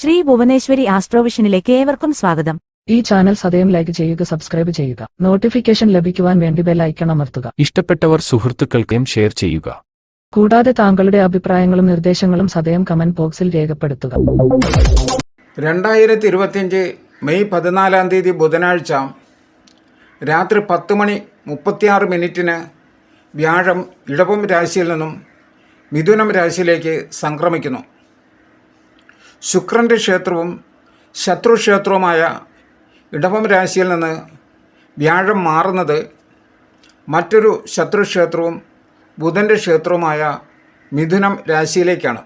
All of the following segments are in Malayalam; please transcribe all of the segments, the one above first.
ശ്രീ ഭുവനേശ്വരി ആസ്ട്രോവിഷനിലേക്ക് ഏവർക്കും സ്വാഗതം. ഈ ചാനൽ സദയം ലൈക്ക് ചെയ്യുക, സബ്സ്ക്രൈബ് ചെയ്യുക, നോട്ടിഫിക്കേഷൻ ലഭിക്കുവാൻ വേണ്ടി ബെൽ ഐക്കൺ അമർത്തുക. ഇഷ്ടപ്പെട്ടവർ സുഹൃത്തുക്കൾക്കും ഷെയർ ചെയ്യുക. കൂടാതെ താങ്കളുടെ അഭിപ്രായങ്ങളും നിർദ്ദേശങ്ങളും സദയം കമന്റ് ബോക്സിൽ രേഖപ്പെടുത്തുക. 2025 മെയ് 14 ബുധനാഴ്ച രാത്രി 10:36 വ്യാഴം ഇടവം രാശിയിൽ നിന്നും മിഥുനം രാശിയിലേക്ക് സംക്രമിക്കുന്നു. ശുക്രൻ്റെ ക്ഷേത്രവും ശത്രുക്ഷേത്രവുമായ ഇടവം രാശിയിൽ നിന്ന് വ്യാഴം മാറുന്നത് മറ്റൊരു ശത്രുക്ഷേത്രവും ബുധൻ്റെ ക്ഷേത്രവുമായ മിഥുനം രാശിയിലേക്കാണ്.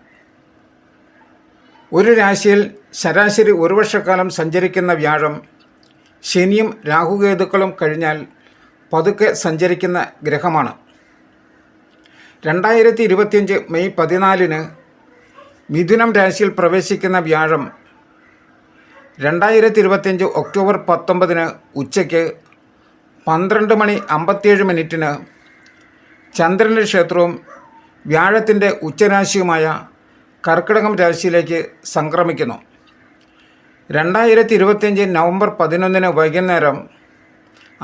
ഒരു രാശിയിൽ ശരാശരി ഒരു വർഷക്കാലം സഞ്ചരിക്കുന്ന വ്യാഴം ശനിയും രാഹുകേതുക്കളും കഴിഞ്ഞാൽ പതുക്കെ സഞ്ചരിക്കുന്ന ഗ്രഹമാണ്. 2025 മെയ് 14 മിഥുനം രാശിയിൽ പ്രവേശിക്കുന്ന വ്യാഴം 2025 ഒക്ടോബർ 19 ഉച്ചയ്ക്ക് 12:57 ചന്ദ്രൻ്റെ ക്ഷേത്രവും വ്യാഴത്തിൻ്റെ ഉച്ചരാശിയുമായ കർക്കിടകം രാശിയിലേക്ക് സംക്രമിക്കുന്നു. 2025 നവംബർ 11 വൈകുന്നേരം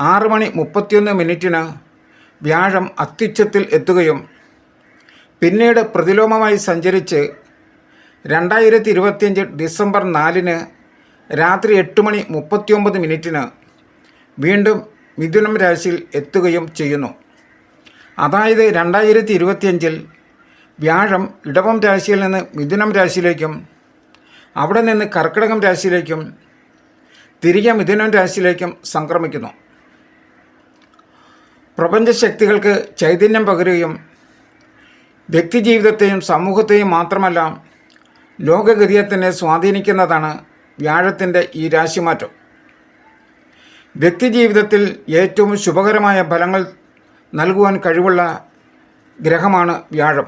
6:31 വ്യാഴം അത്യുച്ചത്തിൽ എത്തുകയും പിന്നീട് പ്രതിലോമമായി സഞ്ചരിച്ച് 2025 ഡിസംബർ 4 രാത്രി 8:39 വീണ്ടും മിഥുനം രാശിയിൽ എത്തുകയും ചെയ്യുന്നു. അതായത് 2025 വ്യാഴം ഇടവം രാശിയിൽ നിന്ന് മിഥുനം രാശിയിലേക്കും അവിടെ നിന്ന് കർക്കിടകം രാശിയിലേക്കും തിരികെ മിഥുനം രാശിയിലേക്കും സംക്രമിക്കുന്നു. പ്രപഞ്ചശക്തികൾക്ക് ചൈതന്യം പകരുകയും വ്യക്തിജീവിതത്തെയും സമൂഹത്തെയും മാത്രമല്ല ലോകഗതിയെ തന്നെ സ്വാധീനിക്കുന്നതാണ് വ്യാഴത്തിൻ്റെ ഈ രാശിമാറ്റം. വ്യക്തിജീവിതത്തിൽ ഏറ്റവും ശുഭകരമായ ഫലങ്ങൾ നൽകുവാൻ കഴിവുള്ള ഗ്രഹമാണ് വ്യാഴം.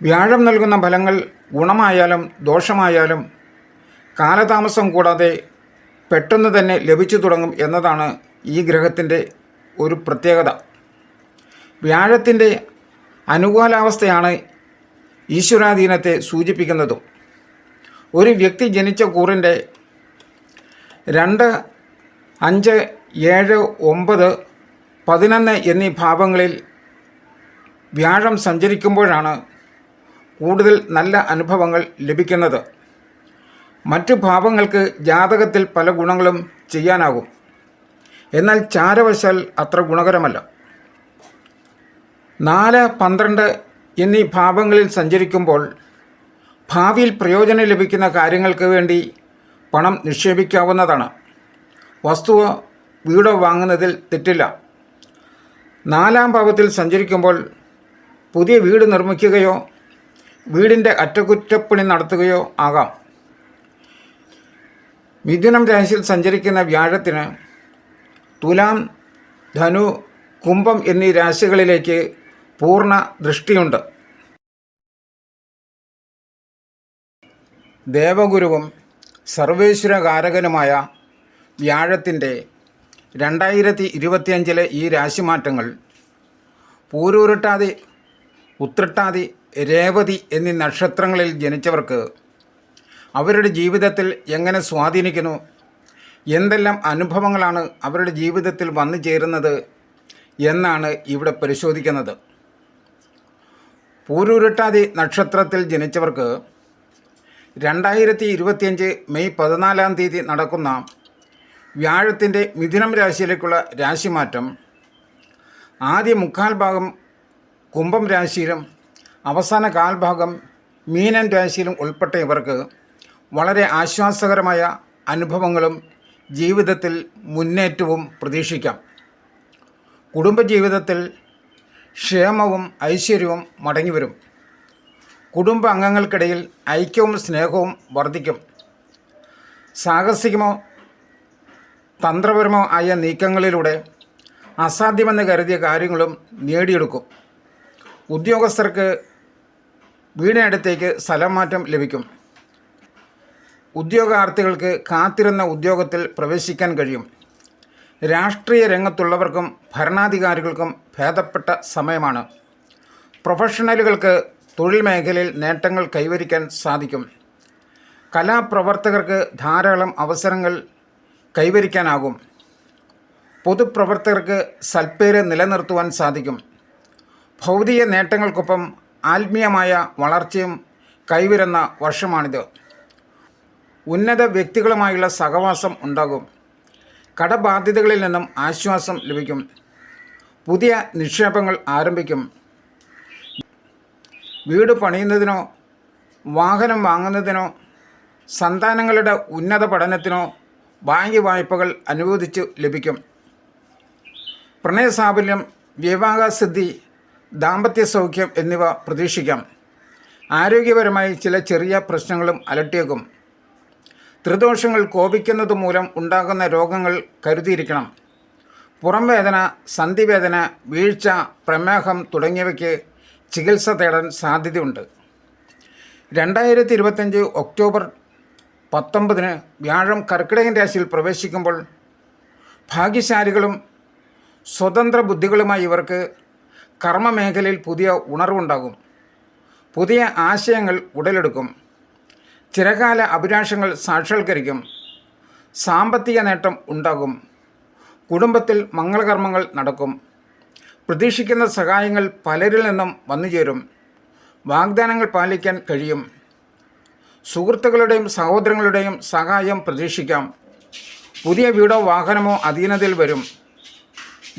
വ്യാഴം നൽകുന്ന ഫലങ്ങൾ ഗുണമായാലും ദോഷമായാലും കാലതാമസം കൂടാതെ പെട്ടെന്ന് തന്നെ ലഭിച്ചു തുടങ്ങും എന്നതാണ് ഈ ഗ്രഹത്തിൻ്റെ ഒരു പ്രത്യേകത. വ്യാഴത്തിൻ്റെ അനുകൂലാവസ്ഥയാണ് ഈശ്വരാധീനത്തെ സൂചിപ്പിക്കുന്നതും. ഒരു വ്യക്തി ജനിച്ച കൂറിൻ്റെ 2, 5, 7, 9, 11 എന്നീ ഭാവങ്ങളിൽ വ്യാഴം സഞ്ചരിക്കുമ്പോഴാണ് കൂടുതൽ നല്ല അനുഭവങ്ങൾ ലഭിക്കുന്നത്. മറ്റു ഭാവങ്ങൾക്ക് ജാതകത്തിൽ പല ഗുണങ്ങളും ചെയ്യാനാകും, എന്നാൽ ചാരവശാൽ അത്ര ഗുണകരമല്ല. 4, 12 എന്നീ ഭാവങ്ങളിൽ സഞ്ചരിക്കുമ്പോൾ ഭാവിയിൽ പ്രയോജനം ലഭിക്കുന്ന കാര്യങ്ങൾക്ക് വേണ്ടി പണം നിക്ഷേപിക്കാവുന്നതാണ്. വസ്തുവോ വീടോ വാങ്ങുന്നതിൽ തെറ്റില്ല. 4-ാം ഭാവത്തിൽ സഞ്ചരിക്കുമ്പോൾ പുതിയ വീട് നിർമ്മിക്കുകയോ വീടിൻ്റെ അറ്റകുറ്റപ്പണി നടത്തുകയോ ആകാം. മിഥുനം രാശിയിൽ സഞ്ചരിക്കുന്ന വ്യാഴത്തിന് തുലാം, ധനു, കുംഭം എന്നീ രാശികളിലേക്ക് പൂർണ്ണ ദൃഷ്ടിയുണ്ട്. ദേവഗുരുവും സർവേശ്വരകാരകനുമായ വ്യാഴത്തിൻ്റെ 2025 ഈ രാശിമാറ്റങ്ങൾ പൂരൂരുട്ടാതി, ഉത്രട്ടാതി, രേവതി എന്നീ നക്ഷത്രങ്ങളിൽ ജനിച്ചവർക്ക് അവരുടെ ജീവിതത്തിൽ എങ്ങനെ സ്വാധീനിക്കുന്നു, എന്തെല്ലാം അനുഭവങ്ങളാണ് അവരുടെ ജീവിതത്തിൽ വന്നു ചേരുന്നത് എന്നാണ് ഇവിടെ പരിശോധിക്കുന്നത്. പൂരൂരുട്ടാതി നക്ഷത്രത്തിൽ ജനിച്ചവർക്ക് 2025 മെയ് 14 നടക്കുന്ന വ്യാഴത്തിൻ്റെ മിഥുനം രാശിയിലേക്കുള്ള രാശിമാറ്റം ആദ്യ 1/4 ഭാഗം കുംഭം രാശിയിലും അവസാന 1/4 ഭാഗം മീനൻ രാശിയിലും ഉൾപ്പെട്ട ഇവർക്ക് വളരെ ആശ്വാസകരമായ അനുഭവങ്ങളും ജീവിതത്തിൽ മുന്നേറ്റവും പ്രതീക്ഷിക്കാം. കുടുംബജീവിതത്തിൽ ക്ഷേമവും ഐശ്വര്യവും മടങ്ങിവരും. കുടുംബ അംഗങ്ങൾക്കിടയിൽ ഐക്യവും സ്നേഹവും വർദ്ധിക്കും. സാഹസികമോ തന്ത്രപരമോ ആയ നീക്കങ്ങളിലൂടെ അസാധ്യമെന്ന് കരുതിയ കാര്യങ്ങളും നേടിയെടുക്കും. ഉദ്യോഗസ്ഥർക്ക് വീടിനടുത്തേക്ക് സ്ഥലം മാറ്റം ലഭിക്കും. ഉദ്യോഗാർത്ഥികൾക്ക് കാത്തിരുന്ന ഉദ്യോഗത്തിൽ പ്രവേശിക്കാൻ കഴിയും. രാഷ്ട്രീയ രംഗത്തുള്ളവർക്കും ഭരണാധികാരികൾക്കും ഭേദപ്പെട്ട സമയമാണ്. പ്രൊഫഷണലുകൾക്ക് തൊഴിൽ മേഖലയിൽ നേട്ടങ്ങൾ കൈവരിക്കാൻ സാധിക്കും. കലാപ്രവർത്തകർക്ക് ധാരാളം അവസരങ്ങൾ കൈവരിക്കാനാകും. പൊതുപ്രവർത്തകർക്ക് സൽപ്പേര് നിലനിർത്തുവാൻ സാധിക്കും. ഭൗതിക നേട്ടങ്ങൾക്കൊപ്പം ആത്മീയമായ വളർച്ചയും കൈവരുന്ന വർഷമാണിത്. ഉന്നത വ്യക്തികളുമായുള്ള സഹവാസം ഉണ്ടാകും. കടബാധ്യതകളിൽ നിന്നും ആശ്വാസം ലഭിക്കും. പുതിയ നിക്ഷേപങ്ങൾ ആരംഭിക്കും. വീട് പണിയുന്നതിനോ വാഹനം വാങ്ങുന്നതിനോ സന്താനങ്ങളുടെ ഉന്നത പഠനത്തിനോ ബാങ്ക് വായ്പകൾ അനുവദിച്ചു ലഭിക്കും. പ്രണയസാഫല്യം, വിവാഹസിദ്ധി, ദാമ്പത്യ സൗഖ്യം എന്നിവ പ്രതീക്ഷിക്കാം. ആരോഗ്യപരമായി ചില ചെറിയ പ്രശ്നങ്ങളും അലട്ടിയേക്കും. ത്രിദോഷങ്ങൾ കോപിക്കുന്നത് മൂലം ഉണ്ടാകുന്ന രോഗങ്ങൾ കരുതിയിരിക്കണം. പുറംവേദന, സന്ധിവേദന, വീഴ്ച, പ്രമേഹം തുടങ്ങിയവയ്ക്ക് ചികിത്സ തേടാൻ സാധ്യതയുണ്ട്. 2025 ഒക്ടോബർ 19 വ്യാഴം കർക്കിടകൻ രാശിയിൽ പ്രവേശിക്കുമ്പോൾ ഭാഗ്യശാലികളും സ്വതന്ത്ര ബുദ്ധികളുമായി ഇവർക്ക് കർമ്മമേഖലയിൽ പുതിയ ഉണർവുണ്ടാകും. പുതിയ ആശയങ്ങൾ ഉടലെടുക്കും. ചിരകാല അഭിലാഷങ്ങൾ സാക്ഷാത്കരിക്കും. സാമ്പത്തിക നേട്ടം ഉണ്ടാകും. കുടുംബത്തിൽ മംഗളകർമ്മങ്ങൾ നടക്കും. പ്രതീക്ഷിക്കുന്ന സഹായങ്ങൾ പലരിൽ നിന്നും വന്നുചേരും. വാഗ്ദാനങ്ങൾ പാലിക്കാൻ കഴിയും. സുഹൃത്തുക്കളുടെയും സഹോദരങ്ങളുടെയും സഹായം പ്രതീക്ഷിക്കാം. പുതിയ വീടോ വാഹനമോ അധീനതയിൽ വരും.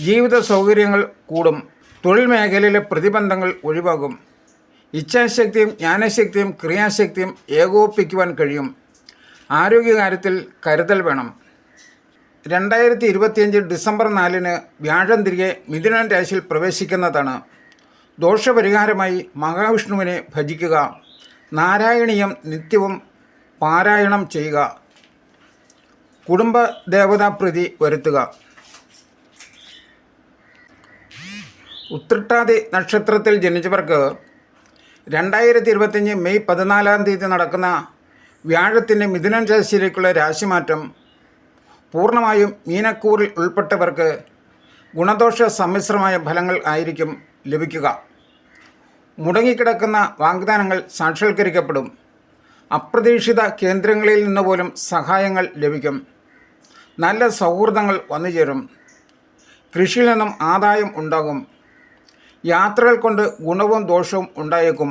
ജീവിത സൗകര്യങ്ങൾ കൂടും. തൊഴിൽ മേഖലയിലെ പ്രതിബന്ധങ്ങൾ ഒഴിവാകും. ഇച്ഛാശക്തിയും ജ്ഞാനശക്തിയും ക്രിയാശക്തിയും ഏകോപിപ്പിക്കുവാൻ കഴിയും. ആരോഗ്യകാര്യത്തിൽ കരുതൽ വേണം. 2025 ഡിസംബർ 4 വ്യാഴം തിരികെ മിഥുനൻ രാശിയിൽ പ്രവേശിക്കുന്നതാണ്. ദോഷപരിഹാരമായി മഹാവിഷ്ണുവിനെ ഭജിക്കുക. നാരായണീയം നിത്യവും പാരായണം ചെയ്യുക. കുടുംബ ദേവതാപ്രീതി വരുത്തുക. ഉത്രട്ടാതി നക്ഷത്രത്തിൽ ജനിച്ചവർക്ക് 2025 മെയ് 14 നടക്കുന്ന വ്യാഴത്തിൻ്റെ മിഥുനൻ രാശിയിലേക്കുള്ള രാശിമാറ്റം പൂർണ്ണമായും മീനക്കൂറിൽ ഉൾപ്പെട്ടവർക്ക് ഗുണദോഷ സമ്മിശ്രമായ ഫലങ്ങൾ ആയിരിക്കും ലഭിക്കുക. മുടങ്ങിക്കിടക്കുന്ന വാഗ്ദാനങ്ങൾ സാക്ഷാത്കരിക്കപ്പെടും. അപ്രതീക്ഷിത കേന്ദ്രങ്ങളിൽ നിന്ന് പോലും സഹായങ്ങൾ ലഭിക്കും. നല്ല സൗഹൃദങ്ങൾ വന്നുചേരും. കൃഷിയിൽ നിന്നും ആദായം ഉണ്ടാകും. യാത്രകൾ കൊണ്ട് ഗുണവും ദോഷവും ഉണ്ടായേക്കും.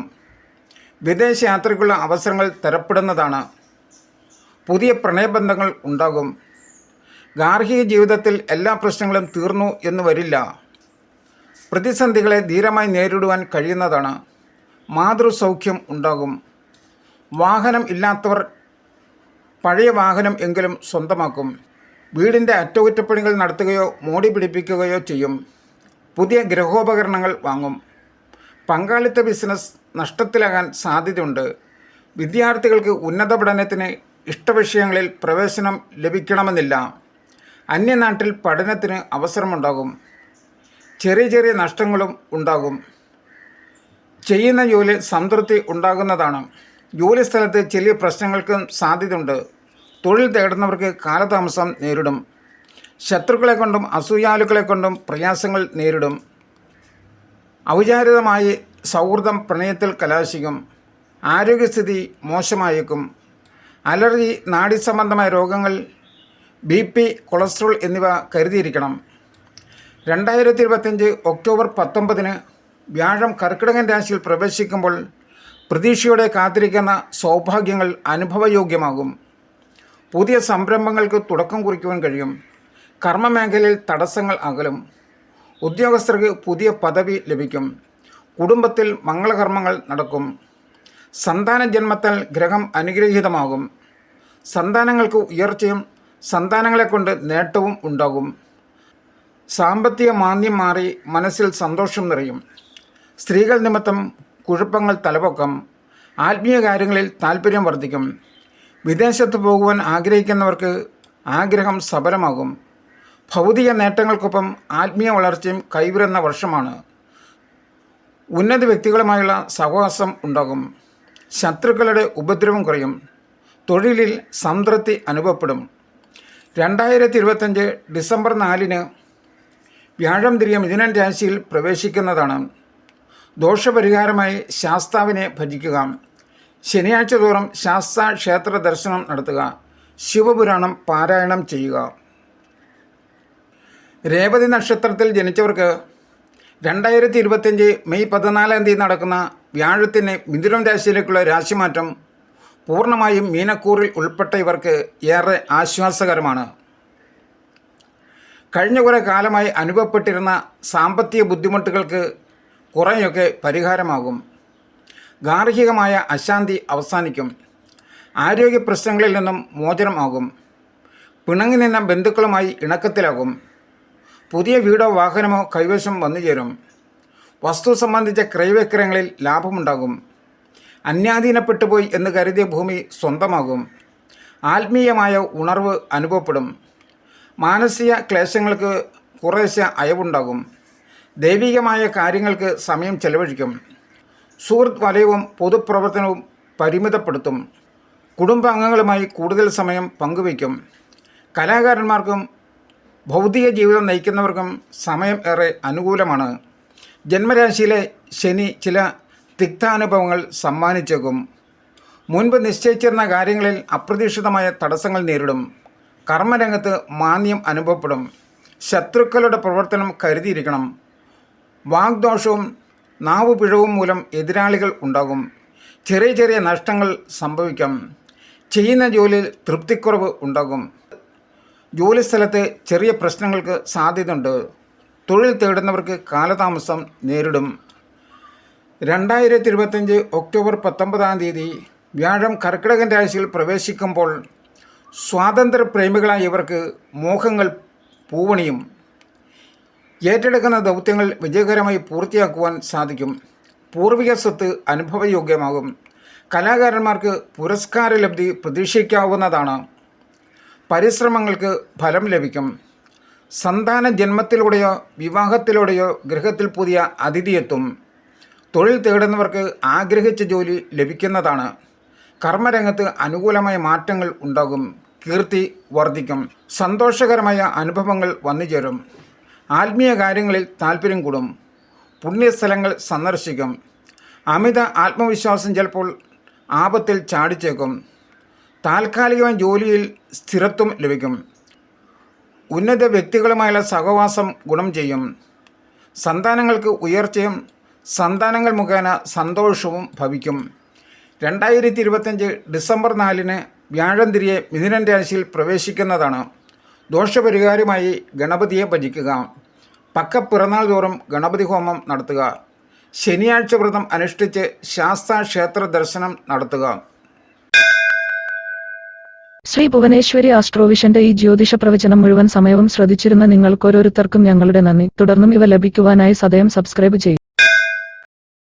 വിദേശ യാത്രയ്ക്കുള്ള അവസരങ്ങൾ തരപ്പെടുന്നതാണ്. പുതിയ പ്രണയബന്ധങ്ങൾ ഉണ്ടാകും. ഗാർഹിക ജീവിതത്തിൽ എല്ലാ പ്രശ്നങ്ങളും തീർന്നു എന്ന് വരില്ല. പ്രതിസന്ധികളെ ധീരമായി നേരിടുവാൻ കഴിയുന്നതാണ്. മാതൃസൗഖ്യം ഉണ്ടാകും. വാഹനം ഇല്ലാത്തവർ പഴയ വാഹനം എങ്കിലും സ്വന്തമാക്കും. വീടിൻ്റെ അറ്റകുറ്റപ്പണികൾ നടത്തുകയോ മോടി പിടിപ്പിക്കുകയോ ചെയ്യും. പുതിയ ഗൃഹോപകരണങ്ങൾ വാങ്ങും. പങ്കാളിത്ത ബിസിനസ് നഷ്ടത്തിലാകാൻ സാധ്യതയുണ്ട്. വിദ്യാർത്ഥികൾക്ക് ഉന്നത പഠനത്തിന് ഇഷ്ടവിഷയങ്ങളിൽ പ്രവേശനം ലഭിക്കണമെന്നില്ല. അന്യനാട്ടിൽ പഠനത്തിന് അവസരമുണ്ടാകും. ചെറിയ ചെറിയ നഷ്ടങ്ങളും ഉണ്ടാകും. ചെയ്യുന്ന ജോലി സംതൃപ്തി ഉണ്ടാകുന്നതാണ്. ജോലി സ്ഥലത്ത് ചെറിയ പ്രശ്നങ്ങൾക്ക് സാധ്യതയുണ്ട്. തൊഴിൽ തേടുന്നവർക്ക് കാലതാമസം നേരിടും. ശത്രുക്കളെ കൊണ്ടും അസൂയാലുക്കളെ കൊണ്ടും പ്രയാസങ്ങൾ നേരിടും. ഔചാരികമായി സൗഹൃദം പ്രണയത്തിൽ കലാശിക്കും. ആരോഗ്യസ്ഥിതി മോശമായേക്കും. അലർജി, നാഡീസംബന്ധമായ രോഗങ്ങൾ, BP, കൊളസ്ട്രോൾ എന്നിവ കരുതിയിരിക്കണം. 2025 ഒക്ടോബർ 19 വ്യാഴം കർക്കിടകൻ രാശിയിൽ പ്രവേശിക്കുമ്പോൾ പ്രതീക്ഷയോടെ കാത്തിരിക്കുന്ന സൗഭാഗ്യങ്ങൾ അനുഭവയോഗ്യമാകും. പുതിയ സംരംഭങ്ങൾക്ക് തുടക്കം കുറിക്കുവാൻ കഴിയും. കർമ്മമേഖലയിൽ തടസ്സങ്ങൾ അകലും. ഉദ്യോഗസ്ഥർക്ക് പുതിയ പദവി ലഭിക്കും. കുടുംബത്തിൽ മംഗളകർമ്മങ്ങൾ നടക്കും. സന്താന ജന്മത്താൽ ഗ്രഹം അനുഗ്രഹീതമാകും. സന്താനങ്ങൾക്ക് ഉയർച്ചയും സന്താനങ്ങളെക്കൊണ്ട് നേട്ടവും ഉണ്ടാകും. സാമ്പത്തിക മാന്ദ്യം മാറി മനസ്സിൽ സന്തോഷം നിറയും. സ്ത്രീകൾ നിമിത്തം കുഴപ്പങ്ങൾ തലപൊക്കം. ആത്മീയ കാര്യങ്ങളിൽ താൽപ്പര്യം വർദ്ധിക്കും. വിദേശത്ത് പോകുവാൻ ആഗ്രഹിക്കുന്നവർക്ക് ആഗ്രഹം സഫലമാകും. ഭൗതിക നേട്ടങ്ങൾക്കൊപ്പം ആത്മീയ വളർച്ചയും കൈവരുന്ന വർഷമാണ്. ഉന്നത വ്യക്തികളുമായുള്ള സഹവാസം ഉണ്ടാകും. ശത്രുക്കളുടെ ഉപദ്രവം കുറയും. തൊഴിലിൽ സംതൃപ്തി അനുഭവപ്പെടും. 2025 ഡിസംബർ 4 വ്യാഴം തിരികെ മിഥുനൻ രാശിയിൽ പ്രവേശിക്കുന്നതാണ്. ദോഷപരിഹാരമായി ശാസ്താവിനെ ഭജിക്കുക. ശനിയാഴ്ച തോറും ശാസ്താ ക്ഷേത്ര ദർശനം നടത്തുക. ശിവപുരാണം പാരായണം ചെയ്യുക. രേവതി നക്ഷത്രത്തിൽ ജനിച്ചവർക്ക് 2025 മെയ് 14 നടക്കുന്ന വ്യാഴത്തിന് മിഥുനം രാശിയിലേക്കുള്ള രാശിമാറ്റം പൂർണ്ണമായും മീനക്കൂറിൽ ഉൾപ്പെട്ട ഇവർക്ക് ഏറെ ആശ്വാസകരമാണ്. കഴിഞ്ഞ കുറേ കാലമായി അനുഭവപ്പെട്ടിരുന്ന സാമ്പത്തിക ബുദ്ധിമുട്ടുകൾക്ക് കുറേയൊക്കെ പരിഹാരമാകും. ഗാർഹികമായ അശാന്തി അവസാനിക്കും. ആരോഗ്യ പ്രശ്നങ്ങളിൽ നിന്നും മോചനമാകും. പിണങ്ങി നിന്ന ബന്ധുക്കളുമായി ഇണക്കത്തിലാകും. പുതിയ വീടോ വാഹനമോ കൈവശം വന്നുചേരും. വസ്തു സംബന്ധിച്ച ക്രയവിക്രയങ്ങളിൽ ലാഭമുണ്ടാകും. അന്യാധീനപ്പെട്ടുപോയി എന്ന് കരുതിയ ഭൂമി സ്വന്തമാകും. ആത്മീയമായ ഉണർവ് അനുഭവപ്പെടും. മാനസിക ക്ലേശങ്ങൾക്ക് കുറേശ്ശെ അയവുണ്ടാകും. ദൈവികമായ കാര്യങ്ങൾക്ക് സമയം ചെലവഴിക്കും. സുഹൃത്ത് വലയവും പൊതുപ്രവർത്തനവും പരിമിതപ്പെടുത്തും. കുടുംബാംഗങ്ങളുമായി കൂടുതൽ സമയം പങ്കുവയ്ക്കും. കലാകാരന്മാർക്കും ഭൗതിക ജീവിതം നയിക്കുന്നവർക്കും സമയം ഏറെ അനുകൂലമാണ്. ജന്മരാശിയിലെ ശനി ചില തിക്താനുഭവങ്ങൾ സമ്മാനിച്ചേക്കും. മുൻപ് നിശ്ചയിച്ചിരുന്ന കാര്യങ്ങളിൽ അപ്രതീക്ഷിതമായ തടസ്സങ്ങൾ നേരിടും. കർമ്മരംഗത്ത് മാന്ദ്യം അനുഭവപ്പെടും. ശത്രുക്കളുടെ പ്രവർത്തനം കരുതിയിരിക്കണം. വാഗ്ദോഷവും നാവുപിഴവും മൂലം എതിരാളികൾ ഉണ്ടാകും. ചെറിയ ചെറിയ നഷ്ടങ്ങൾ സംഭവിക്കാം. ചെയ്യുന്ന ജോലിയിൽ തൃപ്തിക്കുറവ് ഉണ്ടാകും. ജോലിസ്ഥലത്ത് ചെറിയ പ്രശ്നങ്ങൾക്ക് സാധ്യതയുണ്ട്. തൊഴിൽ തേടുന്നവർക്ക് കാലതാമസം നേരിടും. 2025 ഒക്ടോബർ 19 വ്യാഴം കർക്കിടകൻ രാശിയിൽ പ്രവേശിക്കുമ്പോൾ സ്വാതന്ത്ര്യപ്രേമികളായ ഇവർക്ക് മോഹങ്ങൾ പൂവണിയും. ഏറ്റെടുക്കുന്ന ദൗത്യങ്ങൾ വിജയകരമായി പൂർത്തിയാക്കുവാൻ സാധിക്കും. പൂർവിക സ്വത്ത് അനുഭവയോഗ്യമാകും. കലാകാരന്മാർക്ക് പുരസ്കാര ലബ്ധി പ്രതീക്ഷിക്കാവുന്നതാണ്. പരിശ്രമങ്ങൾക്ക് ഫലം ലഭിക്കും. സന്താന ജന്മത്തിലൂടെയോ വിവാഹത്തിലൂടെയോ ഗൃഹത്തിൽ പുതിയ അതിഥിയെത്തും. തൊഴിൽ തേടുന്നവർക്ക് ആഗ്രഹിച്ച ജോലി ലഭിക്കുന്നതാണ്. കർമ്മരംഗത്ത് അനുകൂലമായ മാറ്റങ്ങൾ ഉണ്ടാകും. കീർത്തി വർദ്ധിക്കും. സന്തോഷകരമായ അനുഭവങ്ങൾ വന്നുചേരും. ആത്മീയ കാര്യങ്ങളിൽ താല്പര്യം കൂടും. പുണ്യസ്ഥലങ്ങൾ സന്ദർശിക്കും. അമിത ആത്മവിശ്വാസം ചിലപ്പോൾ ആപത്തിൽ ചാടിച്ചേക്കും. താൽക്കാലികമായ ജോലിയിൽ സ്ഥിരത്വം ലഭിക്കും. ഉന്നത വ്യക്തികളുമായുള്ള സഹവാസം ഗുണം ചെയ്യും. സന്താനങ്ങൾക്ക് ഉയർച്ചയും സന്താനങ്ങൾ മുഖേന സന്തോഷവും ഭവിക്കും. 2025 ഡിസംബർ 4 വ്യാഴം തിരിയെ മിഥുനൻ രാശിയിൽ പ്രവേശിക്കുന്നതാണ്. ദോഷപരിഹാരമായി ഗണപതിയെ ഭജിക്കുക. പക്കപ്പിറന്നാൾ തോറും ഗണപതി ഹോമം നടത്തുക. ശനിയാഴ്ച വ്രതം അനുഷ്ഠിച്ച് ശാസ്താ ക്ഷേത്ര ദർശനം നടത്തുക. ശ്രീ ഭുവനേശ്വരി ആസ്ട്രോവിഷന്റെ ഈ ജ്യോതിഷ പ്രവചനം മുഴുവൻ സമയവും ശ്രദ്ധിച്ചിരുന്ന നിങ്ങൾക്കോരോരുത്തർക്കും ഞങ്ങളുടെ നന്ദി. തുടർന്നും ഇവ ലഭിക്കുവാനായി സദയം സബ്സ്ക്രൈബ് ചെയ്യുക.